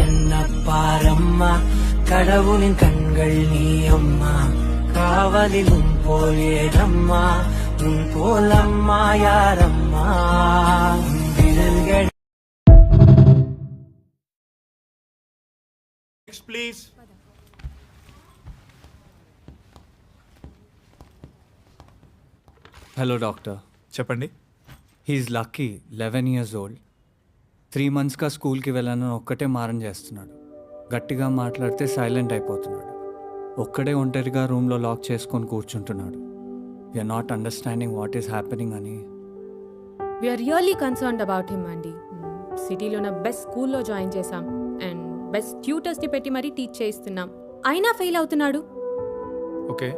என்ன பாரம்மா கடவுளின் கண்கள் நீ அம்மா காவலிலும் போல் ஏதம்மா உன் போலம்மா யாரம்மா உன் விரல்கள். Next, please. Hello doctor. చెప్పండి. He is lucky, 11 years old. 3 monthsగా స్కూల్కి వెళ్ళాలని ఒక్కటే మారం చేస్తున్నాడు. గట్టిగా మాట్లాడితే సైలెంట్ అయిపోతున్నాడు. ఒక్కడే ఒంటరిగా రూమ్లో లాక్ చేసుకొని కూర్చుంటున్నాడు. We're not understanding what is happening అని. We're really concerned about him అండి. సిటీలోన బెస్ట్ స్కూల్లో జాయిన్ చేశాం అండ్ బెస్ట్ ట్యూటర్స్ని పెట్టి మరీ టీచ్ చేయిస్తున్నాం. అయినా ఫెయిల్ అవుతున్నాడు. ఓకే,